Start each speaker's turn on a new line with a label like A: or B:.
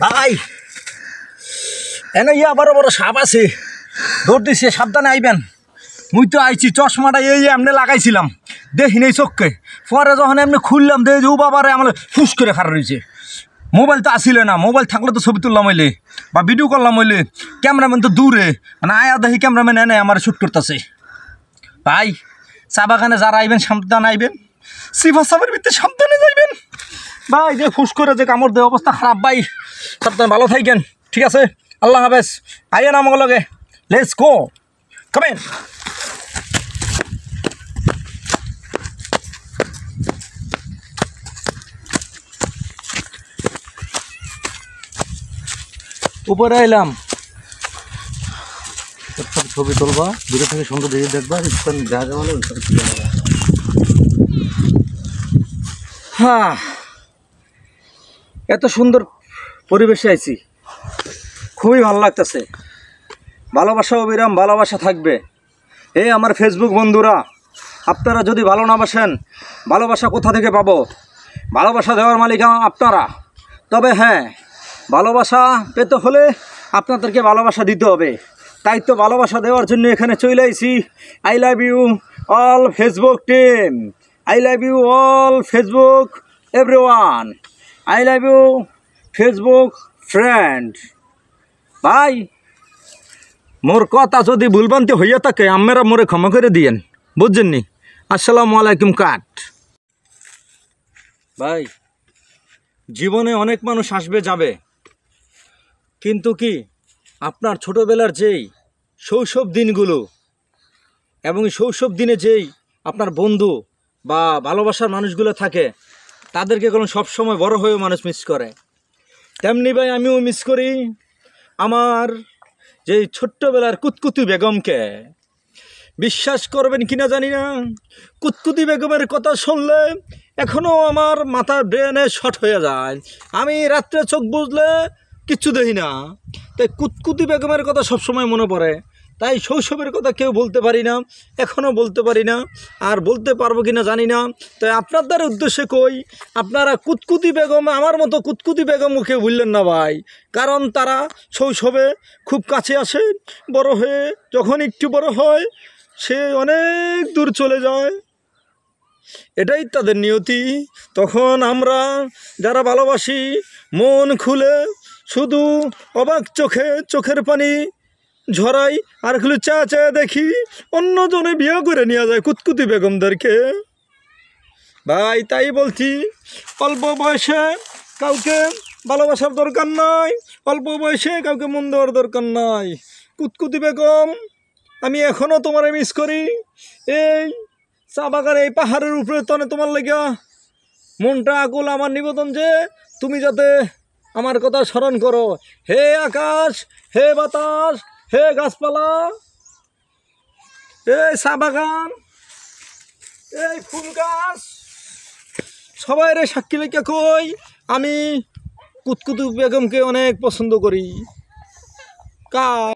A: ভাই এনে ইয়া বড় বড় সাপ আছে, দৌড় দিছে, সাবধানে আইবেন। মুই তো আইছি, চশমাটা এই এমনি লাগাইছিলাম, দেখি নেই চোখকে। পরে যখন এমনি খুললাম দেখি ও বাবারে আমার ফুস করে খারাপ রয়েছে। মোবাইল তো আসিলে না, মোবাইল থাকলে তো ছবি তুললাম হইলে বা ভিডিও করলাম হইলে। ক্যামেরাম্যান তো দূরে, মানে আয়া দেখি ক্যামেরাম্যান এনে আমার শ্যুট করতেছে। ভাই চা বাগানে যারা আইবেন সাবধানে আইবেন, সিফা সাপের ভিতরে সাবধানে যাইবেন। ভাই যে ফুস করে যে কামড় দেয়, অবস্থা খারাপ। ভাই সাবধানে ভালো থাকেন, ঠিক আছে? আল্লাহ হাফেজ। আইয়েন আমার লগে, লেটস গো, কামেন। উপরে এলাম, ছবি তুলবা, দূরে থেকে সুন্দর দেখে দেখবা, দেখা ভালো। হ্যাঁ, এত সুন্দর পরিবেশে আইছি, খুবই ভালো লাগতেছে। ভালোবাসা অবিরাম ভালোবাসা থাকবে। এই আমার ফেসবুক বন্ধুরা, আপনারা যদি ভালো না বাসেন, ভালোবাসা কোথা থেকে পাবো? ভালোবাসা দেওয়ার মালিক আপনারা। তবে হ্যাঁ, ভালোবাসা পেতে হলে আপনাদেরকে ভালোবাসা দিতে হবে। তাই তো ভালোবাসা দেওয়ার জন্য এখানে চলে আইছি। I love you all Facebook team, I love you all Facebook everyone, I love you Facebook friend. ভাই মোর কথা যদি ভুলভ্রান্তি হইয়া থাকে, আপনারা মোরে ক্ষমা করে দিয়েন, বুঝছেননি? আসসালামু আলাইকুম কাট। ভাই জীবনে অনেক মানুষ আসবে যাবে, কিন্তু কি আপনার ছোটোবেলার যেই শৈশব দিনগুলো এবং শৈশব দিনে যেই আপনার বন্ধু বা ভালোবাসার মানুষগুলো থাকে, তাদেরকে কোনো সবসময় বড় হয়েও মানুষ মিস করে। তেমনি ভাই আমিও মিস করি আমার যেই ছোট্টবেলার কুতকুতি বেগমকে। বিশ্বাস করবেন কিনা জানি না, কুতকুতি বেগমের কথা শুনলে এখনও আমার মাথার ব্রেনে শর্ট হয়ে যায়। আমি রাত্রে চোখ বুঝলে কিচ্ছু দেখি না, তাই কুতকুতি বেগমের কথা সবসময় মনে পড়ে। তাই শৈশবের কথা কেউ বলতে পারি না, এখনও বলতে পারি না, আর বলতে পারবো কিনা জানি না। তাই আপনাদের উদ্দেশ্যে কই, আপনারা কুতকুতি বেগম, আমার মতো কুতকুতি বেগমও কেউ ভুললেন না ভাই। কারণ তারা শৈশবে খুব কাছে আসে, বড় হয়ে যখন একটু বড় হয় সে অনেক দূর চলে যায়, এটাই তাদের নিয়তি। তখন আমরা যারা ভালোবাসি মন খুলে শুধু অবাক চোখে চোখের পানি ঝরাই, আর খুলে চা চা দেখি অন্যজনে বিয়ে করে নিয়ে যায় কুতকুতি বেগমদেরকে। ভাই তাই বলছি, অল্প বয়সে কাউকে ভালোবাসার দরকার নাই, অল্প বয়সে কাউকে মন দেওয়ার দরকার নাই। কুতকুতি বেগম, আমি এখনও তোমার মিস করি। এই চা বাগান, এই পাহাড়ের উপরে তনে তোমার লেগা মনটা আকুল। আমার নিবেদন যে তুমি যাতে আমার কথা স্মরণ করো। হে আকাশ, হে বাতাস, হে গাছপালা, এই চা বাগান, এই ফুল গাছ, সবাই রে সাক্ষী লেখা কই আমি কুতকুতি বেগমকে অনেক পছন্দ করি। কা